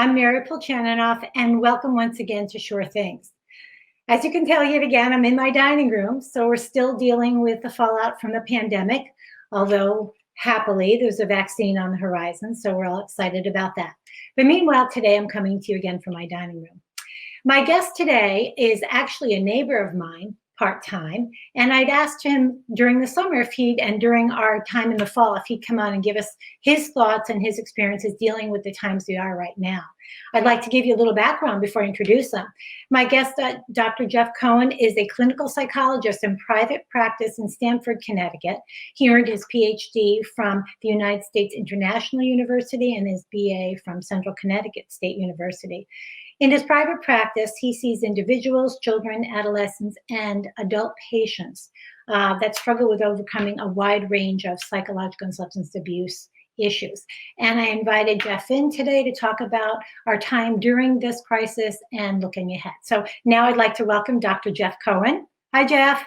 I'm Mary Polchaninoff, and welcome once again to Sure Things. As you can tell yet again, I'm in my dining room, so we're still dealing with the fallout from the pandemic, although happily there's a vaccine on the horizon, so we're all excited about that. But meanwhile, today I'm coming to you again from my dining room. My guest today is actually a neighbor of mine, part-time, and I'd asked him during the summer and during our time in the fall, if he'd come on and give us his thoughts and his experiences dealing with the times we are right now. I'd like to give you a little background before I introduce him. My guest, Dr. Jeff Cohen, is a clinical psychologist in private practice in Stamford, Connecticut. He earned his Ph.D. from the United States International University and his BA from Central Connecticut State University. In his private practice, he sees individuals, children, adolescents, and adult patients that struggle with overcoming a wide range of psychological and substance abuse issues. And I invited Jeff in today to talk about our time during this crisis and looking ahead. So now I'd like to welcome Dr. Jeff Cohen. Hi, Jeff.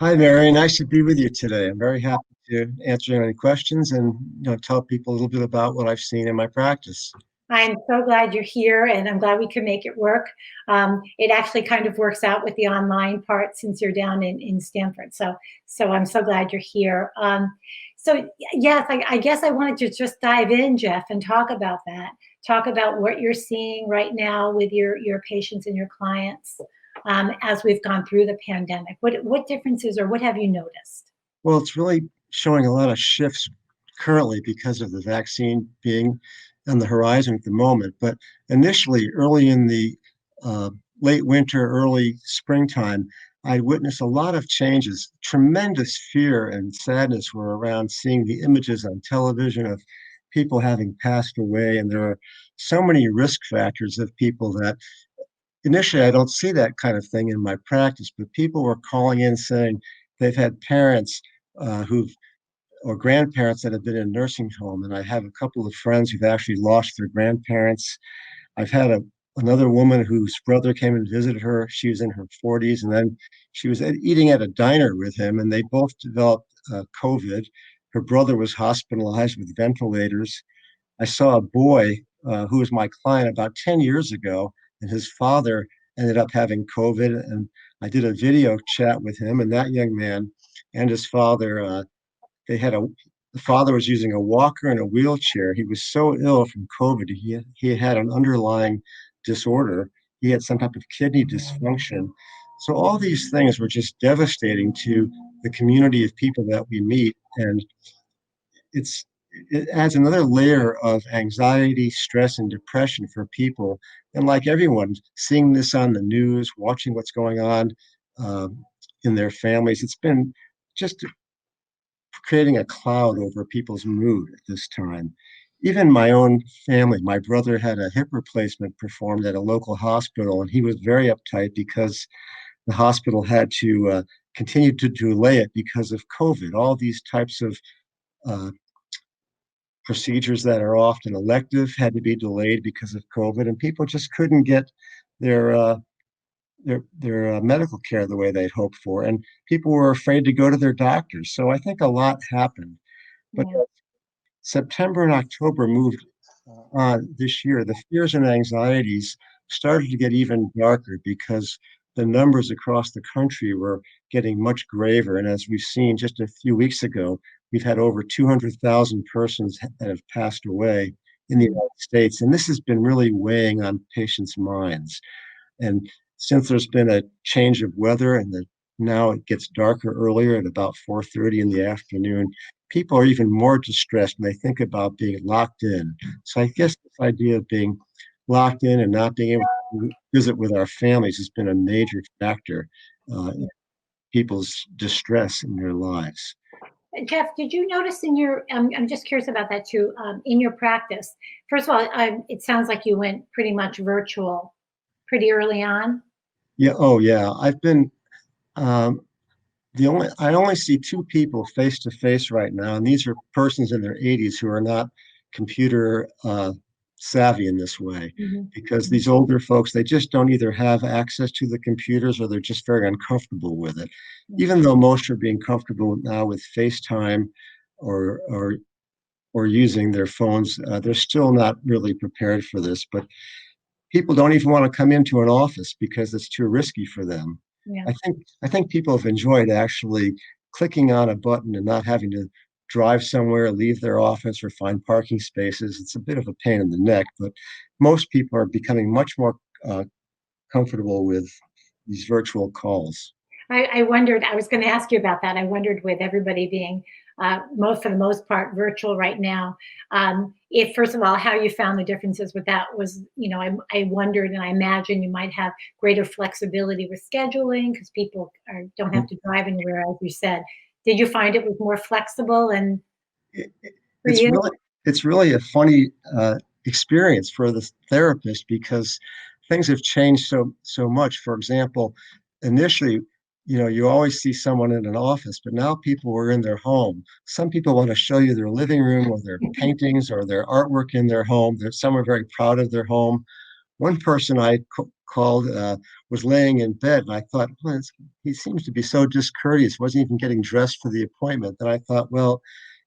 Hi, Mary. Nice to be with you today. I'm very happy to answer any questions and tell people a little bit about what I've seen in my practice. I'm so glad you're here, and I'm glad we can make it work. It actually kind of works out with the online part since you're down in Stamford. So I'm so glad you're here. So yes, I guess I wanted to just dive in, Jeff, and talk about that. Talk about what you're seeing right now with your patients and your clients as we've gone through the pandemic. What differences or what have you noticed? Well, it's really showing a lot of shifts currently because of the vaccine being on the horizon at the moment. But initially, early in the late winter, early springtime, I witnessed a lot of changes. Tremendous fear and sadness were around seeing the images on television of people having passed away. And there are so many risk factors of people that initially I don't see that kind of thing in my practice, but people were calling in saying they've had parents who've or grandparents that have been in nursing home. And I have a couple of friends who've actually lost their grandparents. I've had another woman whose brother came and visited her. She was in her 40s, and then she was eating at a diner with him, and they both developed COVID. Her brother was hospitalized with ventilators. I saw a boy who was my client about 10 years ago, and his father ended up having COVID. And I did a video chat with him, and that young man and his father, the father was using a walker and a wheelchair. He was so ill from COVID. He had an underlying disorder. He had some type of kidney dysfunction. So all these things were just devastating to the community of people that we meet. And it adds another layer of anxiety, stress, and depression for people. And like everyone, seeing this on the news, watching what's going on in their families, it's been just creating a cloud over people's mood at this time. Even my own family, my brother had a hip replacement performed at a local hospital, and he was very uptight because the hospital had to continue to delay it because of COVID. All these types of uh, procedures that are often elective had to be delayed because of COVID, and people just couldn't get their medical care the way they'd hoped for, and people were afraid to go to their doctors. So I think a lot happened. But Yeah. September and October moved on this year. The fears and anxieties started to get even darker because the numbers across the country were getting much graver. And as we've seen just a few weeks ago, we've had over 200,000 persons that have passed away in the United States. And this has been really weighing on patients' minds. And since there's been a change of weather and now it gets darker earlier at about 4:30 in the afternoon, people are even more distressed when they think about being locked in. So I guess this idea of being locked in and not being able to visit with our families has been a major factor in people's distress in their lives. Jeff, did you notice I'm just curious about that too, in your practice? First of all, it sounds like you went pretty much virtual pretty early on. Yeah. Oh, yeah. I've been um, I only see two people face to face right now, and these are persons in their 80s who are not computer savvy in this way, because these older folks, they just don't either have access to the computers or they're just very uncomfortable with it. Even though most are being comfortable now with FaceTime or or using their phones. They're still not really prepared for this, but people don't even want to come into an office because it's too risky for them. Yeah. I think people have enjoyed actually clicking on a button and not having to drive somewhere, leave their office, or find parking spaces. It's a bit of a pain in the neck, but most people are becoming much more uh, comfortable with these virtual calls. I wondered, I was going to ask you about that. I wondered with everybody being for the most part, virtual right now, if first of all, how you found the differences with that was, I wondered and I imagine you might have greater flexibility with scheduling because people don't have to drive anywhere, as you said. Did you find it was more flexible and It, for it's you? really it's really a funny experience for the therapist because things have changed so much. For example, initially, you always see someone in an office, but now people are in their home. Some people want to show you their living room or their paintings or their artwork in their home. Some are very proud of their home. One person I called was laying in bed, and I thought, well, he seems to be so discourteous, wasn't even getting dressed for the appointment. And I thought, well,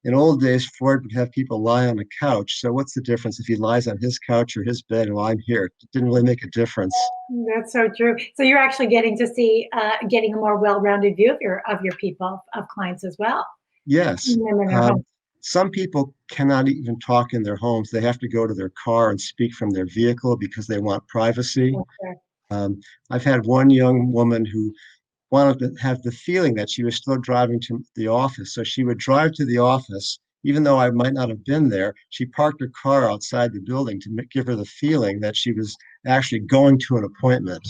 in old days, Freud would have people lie on a couch. So what's the difference if he lies on his couch or his bed while I'm here? It didn't really make a difference. That's so true. So you're actually getting to see, getting a more well-rounded view of your people, of clients as well. Yes. Seeing them in their home. Um, some people cannot even talk in their homes. They have to go to their car and speak from their vehicle because they want privacy. Sure. Um, I've had one young woman who wanted to have the feeling that she was still driving to the office. So she would drive to the office, even though I might not have been there. She parked her car outside the building to give her the feeling that she was actually going to an appointment.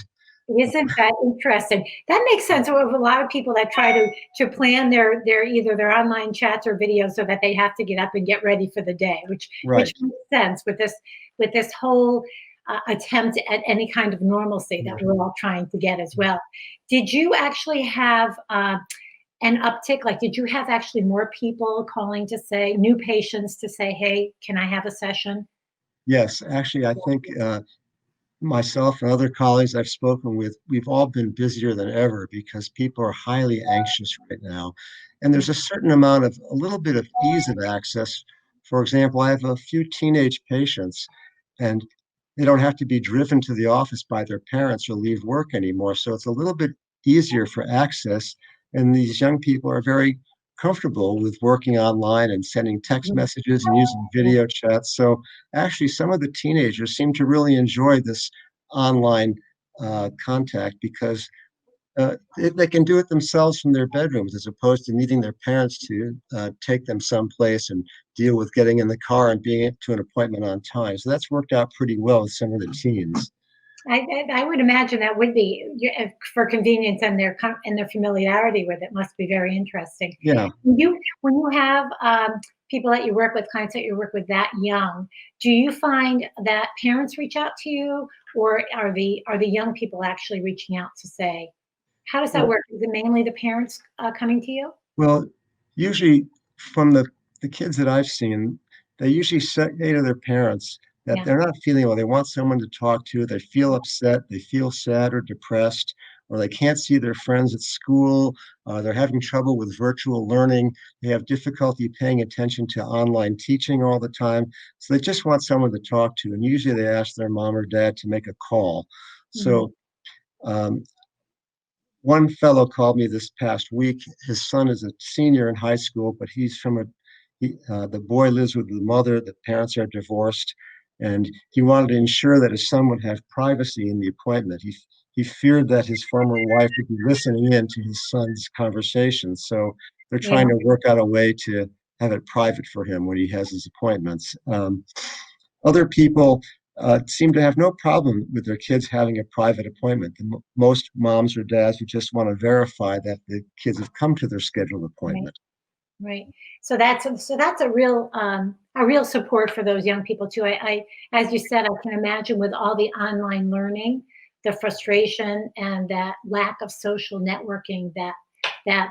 Isn't that interesting? That makes sense. So we have a lot of people that try to plan their either their online chats or videos so that they have to get up and get ready for the day, which Right. makes sense with this whole attempt at any kind of normalcy that we're all trying to get as well. Did you actually have an uptick? Like, did you have actually more people calling to say, new patients to say, hey, can I have a session? Yes, actually, I think myself and other colleagues I've spoken with, we've all been busier than ever because people are highly anxious right now. And there's a certain amount of a little bit of ease of access. For example, I have a few teenage patients, and they don't have to be driven to the office by their parents or leave work anymore. So it's a little bit easier for access. And these young people are very comfortable with working online and sending text messages and using video chats. So actually, some of the teenagers seem to really enjoy this online contact because they can do it themselves from their bedrooms as opposed to needing their parents to take them someplace and deal with getting in the car and being to an appointment on time. So that's worked out pretty well with some of the teens. I would imagine that would be for convenience and their familiarity with it must be very interesting. Yeah. When you have people that you work with, clients that you work with that young, do you find that parents reach out to you, or are the young people actually reaching out to say, how does that Well, work? Is it mainly the parents coming to you? well, usually from the kids that I've seen, they usually say to their parents that Yeah. they're not feeling well. They want someone to talk to. They feel upset. They feel sad or depressed, or they can't see their friends at school. They're having trouble with virtual learning. They have difficulty paying attention to online teaching all the time. So they just want someone to talk to. And usually they ask their mom or dad to make a call. Mhm. So um, one fellow called me this past week. His son is a senior in high school, but the boy lives with the mother. The parents are divorced, and he wanted to ensure that his son would have privacy in the appointment. He feared that his former wife would be listening in to his son's conversations. So they're Yeah. trying to work out a way to have it private for him when he has his appointments. Other people seem to have no problem with their kids having a private appointment. Most moms or dads who just want to verify that the kids have come to their scheduled Right. appointment. Right. So that's a real support for those young people too. As you said, I can imagine with all the online learning, the frustration and that lack of social networking that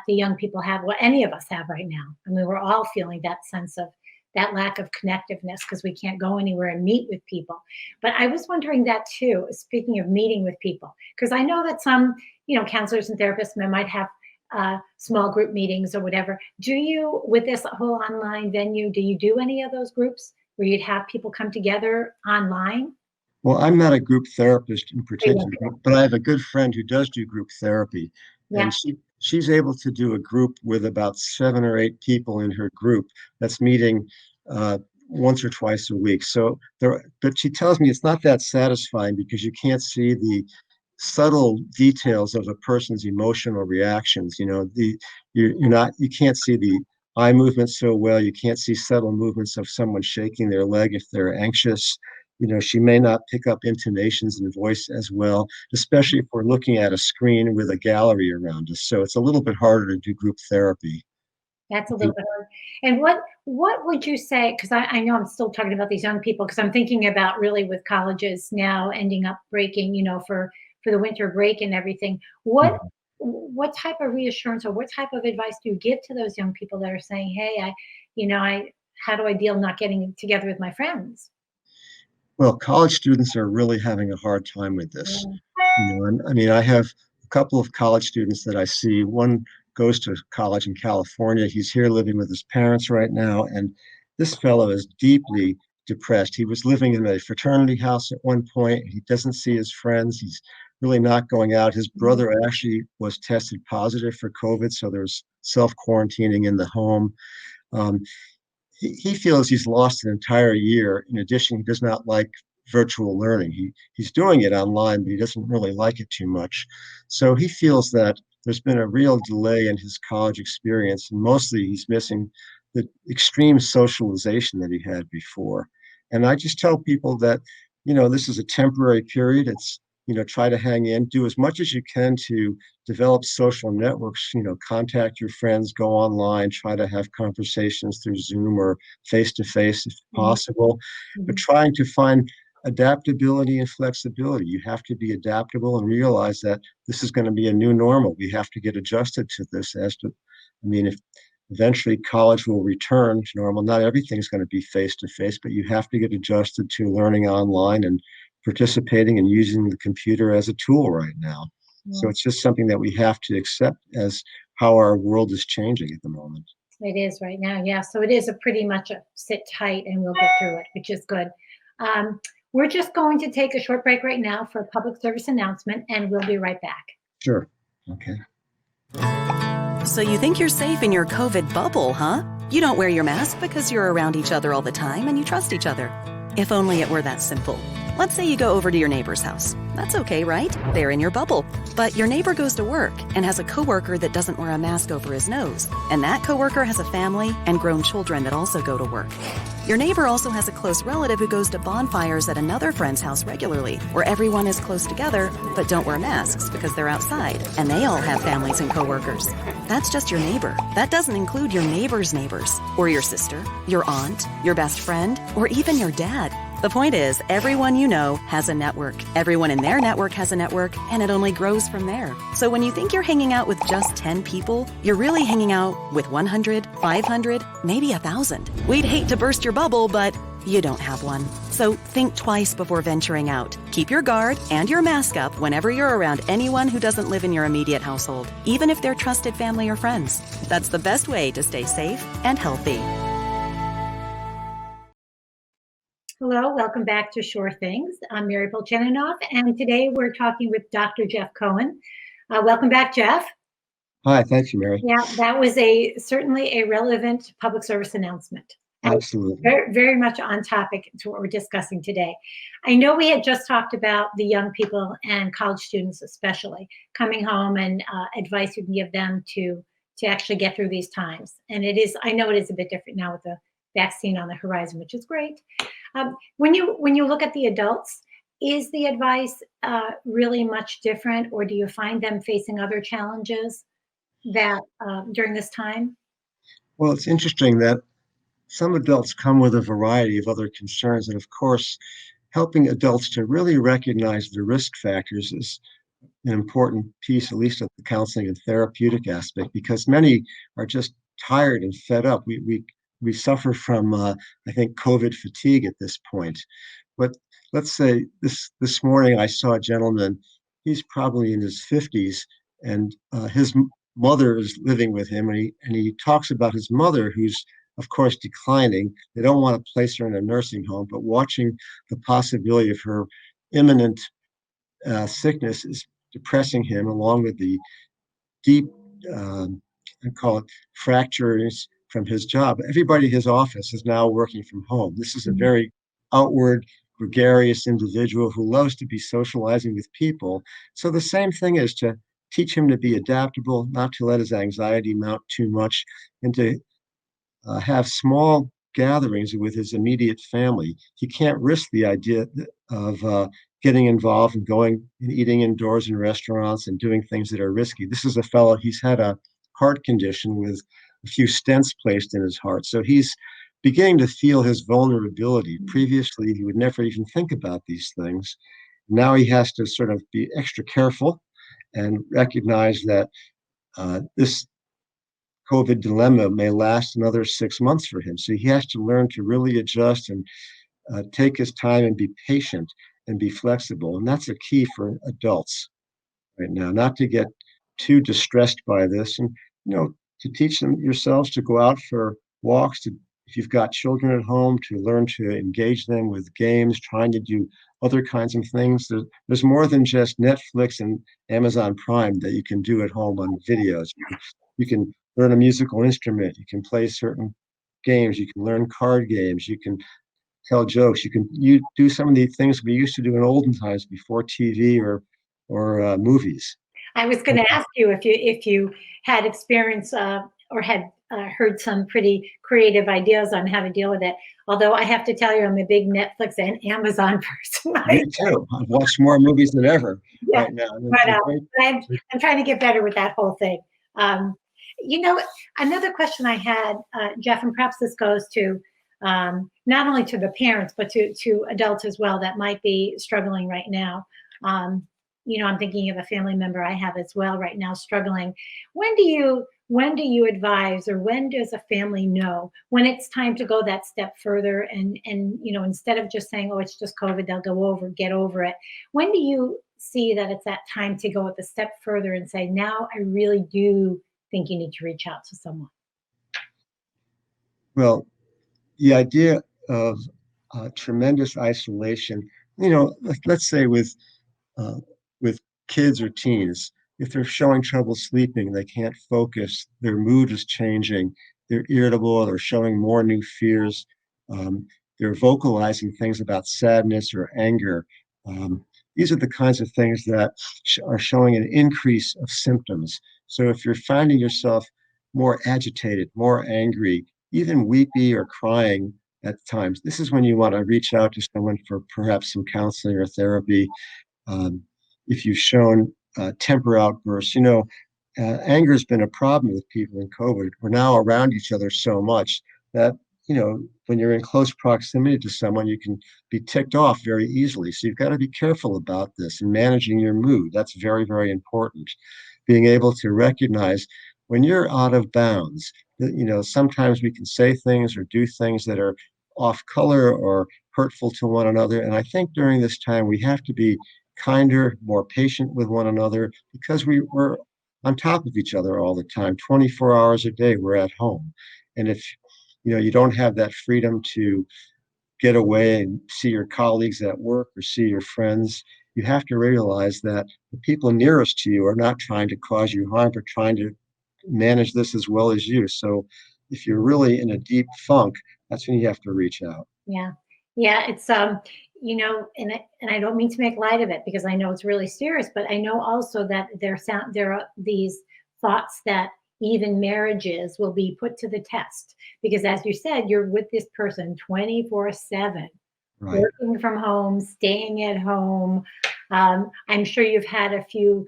the young people have, what any of us have right now. I mean, we're all feeling that sense of that lack of connectiveness because we can't go anywhere and meet with people. But I was wondering that too, speaking of meeting with people, because I know that some, counselors and therapists might have small group meetings or whatever. Do you, with this whole online venue, do you do any of those groups where you'd have people come together online? Well, I'm not a group therapist in Or you don't particular, do but I have a good friend who does do group therapy, Yeah. and she's able to do a group with about 7 or 8 people in her group that's meeting once or twice a week. So there, but she tells me it's not that satisfying because you can't see the subtle details of a person's emotional reactions. You can't see the eye movements so well. You can't see subtle movements of someone shaking their leg if they're anxious. She may not pick up intonations and voice as well, especially if we're looking at a screen with a gallery around us. So it's a little bit harder to do group therapy. That's a little bit hard. And what would you say? Because I know I'm still talking about these young people, because I'm thinking about really with colleges now ending up breaking, for the winter break and everything. What type of reassurance or what type of advice do you give to those young people that are saying, "Hey, I how do I deal not getting together with my friends?" Well, college students are really having a hard time with this. Yeah. I mean, I have a couple of college students that I see. One goes to college in California. He's here living with his parents right now, and this fellow is deeply depressed. He was living in a fraternity house at one point. He doesn't see his friends. He's really not going out. His Mhm. brother actually was tested positive for COVID, so there's self-quarantining in the home. Um, he feels he's lost an entire year. In addition, he does not like virtual learning. He's doing it online, but he doesn't really like it too much. So he feels that there's been a real delay in his college experience, and mostly he's missing the extreme socialization that he had before. And I just tell people that, this is a temporary period. It's, try to hang in, do as much as you can to develop social networks, contact your friends, go online, try to have conversations through Zoom or face to face if Mhm. possible, but Mhm. trying to find adaptability and flexibility. You have to be adaptable and realize that this is going to be a new normal. We have to get adjusted to this if eventually college will return to normal, not everything's going to be face to face, but you have to get adjusted to learning online and participating and using the computer as a tool right now. So Yeah. it's just something that we have to accept as how our world is changing at the moment. It is right now, yeah. So it is a pretty much a sit tight and we'll get through it, which is good. Um, we're just going to take a short break right now for a public service announcement, and we'll be right back. Sure. Okay. So you think you're safe in your COVID bubble, huh? You don't wear your mask because you're around each other all the time and you trust each other. If only it were that simple. Let's say you go over to your neighbor's house. That's okay, right? They're in your bubble. But your neighbor goes to work and has a coworker that doesn't wear a mask over his nose. And that coworker has a family and grown children that also go to work. Your neighbor also has a close relative who goes to bonfires at another friend's house regularly, where everyone is close together but don't wear masks because they're outside, and they all have families and coworkers. That's just your neighbor. That doesn't include your neighbor's neighbors, or your sister, your aunt, your best friend, or even your dad. The point is, everyone you know has a network. Everyone in their network has a network, and it only grows from there. So when you think you're hanging out with just 10 people, you're really hanging out with 100, 500, maybe 1,000. We'd hate to burst your bubble, but you don't have one. So think twice before venturing out. Keep your guard and your mask up whenever you're around anyone who doesn't live in your immediate household, even if they're trusted family or friends. That's the best way to stay safe and healthy. Hello, welcome back to Sure Things. I'm Mary Polchaninoff, and today we're talking with Dr. Jeff Cohen. Welcome back, Jeff. Hi, thank you, Mary. Yeah, that was certainly a relevant public service announcement. And Absolutely. very, very much on topic to what we're discussing today. I know we had just talked about the young people and college students, especially coming home, and advice you can give them to actually get through these times. And I know it is a bit different now with the vaccine on the horizon, which is great. When you look at the adults, is the advice really much different, or do you find them facing other challenges that during this time? Well, it's interesting that some adults come with a variety of other concerns. And of course, helping adults to really recognize the risk factors is an important piece, at least of the counseling and therapeutic aspect, because many are just tired and fed up. We suffer from, I think, COVID fatigue at this point. But let's say this morning I saw a gentleman. He's probably in his 50s, and his mother is living with him, and he talks about his mother, who's of course declining. They don't want to place her in a nursing home, but watching the possibility of her imminent sickness is depressing him, along with the deep, I call it fractures from his job. Everybody in his office is now working from home. This is a very outward, gregarious individual who loves to be socializing with people. So the same thing is to teach him to be adaptable, not to let his anxiety mount too much, and to have small gatherings with his immediate family. He can't risk the idea of getting involved and going and eating indoors in restaurants and doing things that are risky. This is a fellow, he's had a heart condition with a few stents placed in his heart. So he's beginning to feel his vulnerability. Previously, he would never even think about these things. Now he has to sort of be extra careful and recognize that this COVID dilemma may last another 6 months for him. So he has to learn to really adjust and take his time and be patient and be flexible. And that's a key for adults right now, not to get too distressed by this, and to teach them yourselves to go out for walks, to, if you've got children at home, to learn to engage them with games, trying to do other kinds of things. There's more than just Netflix and Amazon Prime that you can do at home on videos. You can learn a musical instrument, you can play certain games, you can learn card games, you can tell jokes, you do some of the things we used to do in olden times before TV or movies. I was going to ask you if you had experience or had heard some pretty creative ideas on how to deal with it. Although I have to tell you, I'm a big Netflix and Amazon person. Me too. I've watched more movies than ever right now. But I'm trying to get better with that whole thing. Another question I had, Jeff, and perhaps this goes to not only to the parents, but to adults as well that might be struggling right now. I'm thinking of a family member I have as well right now struggling. When do you advise, or when does a family know when it's time to go that step further and instead of just saying, oh, it's just COVID, they'll get over it. When do you see that it's that time to go a step further and say, now I really do think you need to reach out to someone? Well, the idea of tremendous isolation, let's say with kids or teens, if they're showing trouble sleeping, they can't focus, their mood is changing, they're irritable, they're showing more new fears, they're vocalizing things about sadness or anger. These are the kinds of things that are showing an increase of symptoms. So if you're finding yourself more agitated, more angry, even weepy or crying at times, this is when you want to reach out to someone for perhaps some counseling or therapy. If you've shown temper outbursts, anger has been a problem with people in COVID. We're now around each other so much that, when you're in close proximity to someone, you can be ticked off very easily. So you've got to be careful about this and managing your mood. That's very, very important. Being able to recognize when you're out of bounds, sometimes we can say things or do things that are off color or hurtful to one another. And I think during this time, we have to be kinder, more patient with one another, because we're on top of each other all the time, 24 hours a day, we're at home. And if you don't have that freedom to get away and see your colleagues at work or see your friends, you have to realize that the people nearest to you are not trying to cause you harm, but trying to manage this as well as you. So if you're really in a deep funk, that's when you have to reach out. Yeah. It's and I don't mean to make light of it, because I know it's really serious, but I know also that there are these thoughts that even marriages will be put to the test, because as you said, you're with this person 24/7, right, working from home, staying at home. I'm sure you've had a few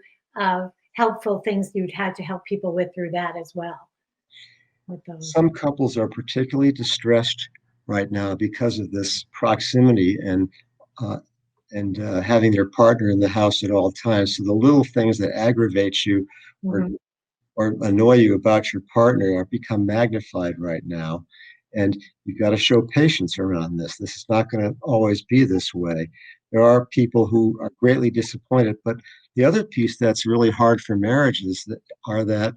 helpful things you'd had to help people with through that as well. With those. Some couples are particularly distressed right now because of this proximity and having their partner in the house at all times. So the little things that aggravate you or annoy you about your partner are become magnified right now. And you've got to show patience around this. This is not going to always be this way. There are people who are greatly disappointed, but the other piece that's really hard for marriages that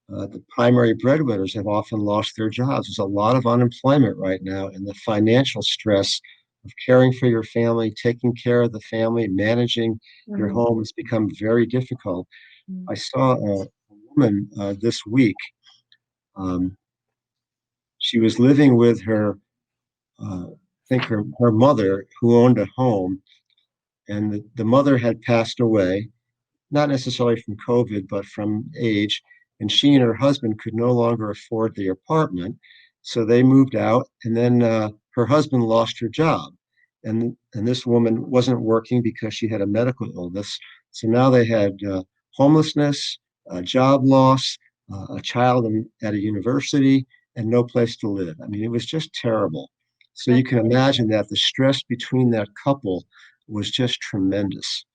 the primary breadwinners have often lost their jobs. There's a lot of unemployment right now, and the financial stress of caring for your family, taking care of the family, managing your Mhm. home has become very difficult. Mhm. I saw a woman this week. Um, she was living with I think her mother, who owned a home, and the mother had passed away, not necessarily from COVID, but from age. And she and her husband could no longer afford the apartment. So they moved out. And then her husband lost her job. And this woman wasn't working because she had a medical illness. So now they had homelessness, job loss, a child at a university, and no place to live. I mean, it was just terrible. So you That's can imagine that the stress between that couple was just tremendous.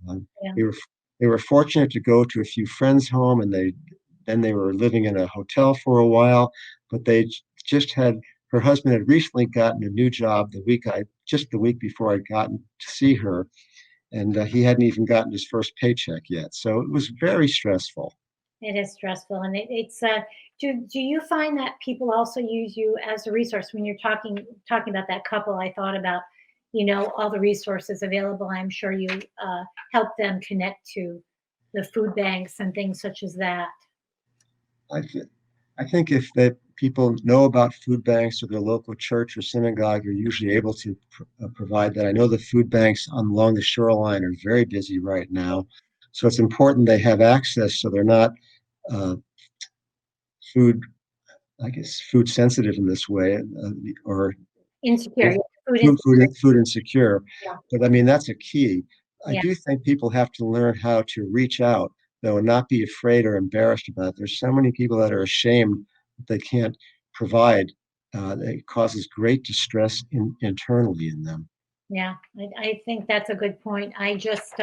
Um, yeah. they were they were fortunate to go to a few friends' home, and they were living in a hotel for a while. But they just had her husband had recently gotten a new job the week before I'd gotten to see her, and he hadn't even gotten his first paycheck yet. So it was very stressful. It is stressful, and it's do you find that people also use you as a resource when you're talking about that couple? I thought about, all the resources available. I'm sure you help them connect to the food banks and things such as that. I th- I think if that people know about food banks or their local church or synagogue, you're usually able to provide that. I know the food banks along the shoreline are very busy right now, so it's important they have access so they're not uh, food, I guess, food sensitive in this way, or Insecure, food, yeah, food insecure. food insecure. Yeah, But I mean, that's a key. I yeah, do think people have to learn how to reach out, though, and not be afraid or embarrassed about it. There's so many people that are ashamed that they can't provide. It causes great distress internally in them. yeah. I think that's a good point. I just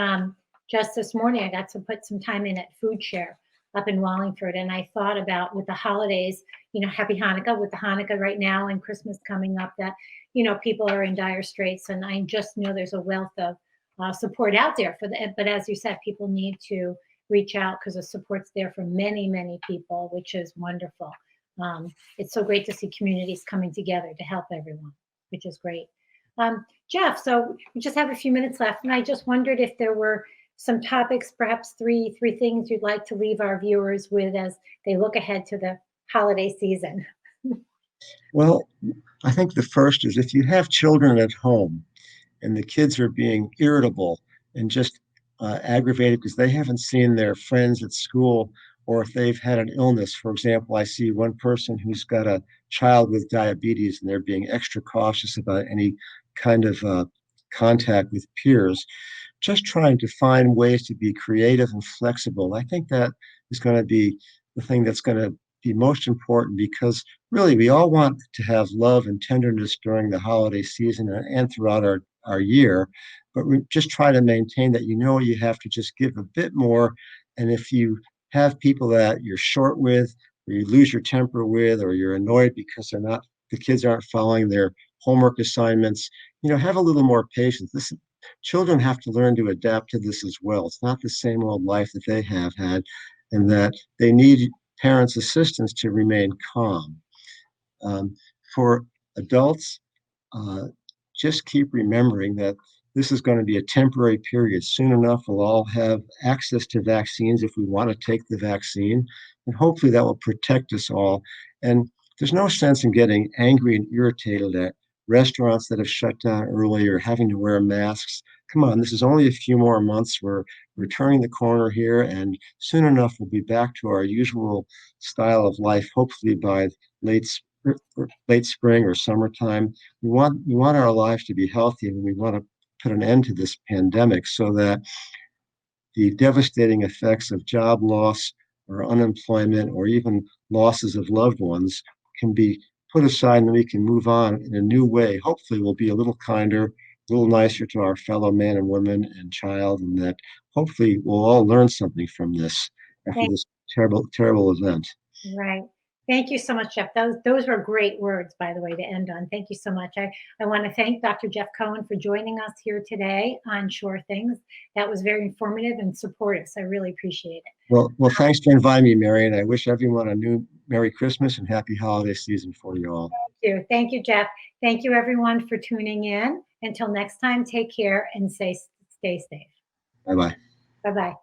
this morning I got to put some time in at Food Share up in Wallingford, and I thought about with the holidays, Happy Hanukkah with the Hanukkah right now and Christmas coming up, that people are in dire straits, and I just know there's a wealth of support out there for the. But as you said, people need to reach out because the support's there for many people, which is wonderful. It's so great to see communities coming together to help everyone, which is great. Jeff, so we just have a few minutes left, and I just wondered if there were some topics, perhaps three things you'd like to leave our viewers with as they look ahead to the holiday season. Well, I think the first is if you have children at home and the kids are being irritable and just aggravated because they haven't seen their friends at school, or if they've had an illness. For example, I see one person who's got a child with diabetes and they're being extra cautious about any kind of contact with peers, just trying to find ways to be creative and flexible. I think that is going to be the thing that's going to be most important, because really we all want to have love and tenderness during the holiday season and throughout our year, but we just try to maintain that you have to just give a bit more. And if you have people that you're short with, or you lose your temper with, or you're annoyed because the kids aren't following their homework assignments, have a little more patience. Children have to learn to adapt to this as well. It's not the same old life that they have had, and that they need parents' assistance to remain calm. Um, for adults, uh, just keep remembering that this is going to be a temporary period. Soon enough, we'll all have access to vaccines if we want to take the vaccine, and hopefully that will protect us all. And there's no sense in getting angry and irritated at restaurants that have shut down early or having to wear masks. Come on, this is only a few more months. We're turning the corner here, and soon enough, we'll be back to our usual style of life, hopefully by late late spring or summertime. We want our lives to be healthy, and we want to put an end to this pandemic so that the devastating effects of job loss or unemployment or even losses of loved ones can be put aside, and we can move on in a new way. Hopefully we'll be a little kinder, a little nicer to our fellow man and woman and child, and that hopefully we'll all learn something from this after Thank, this terrible event. right. Thank you so much, Jeff. Those were great words, by the way, to end on. Thank you so much. I want to thank Dr. Jeff Cohen for joining us here today on Sure Things. That was very informative and supportive, so I really appreciate it. Well, thanks for inviting me, Mary, and I wish everyone a new Merry Christmas and Happy Holiday season for you all. Thank you, Jeff. Thank you, everyone, for tuning in. Until next time, take care and stay safe. Bye-bye. Bye-bye.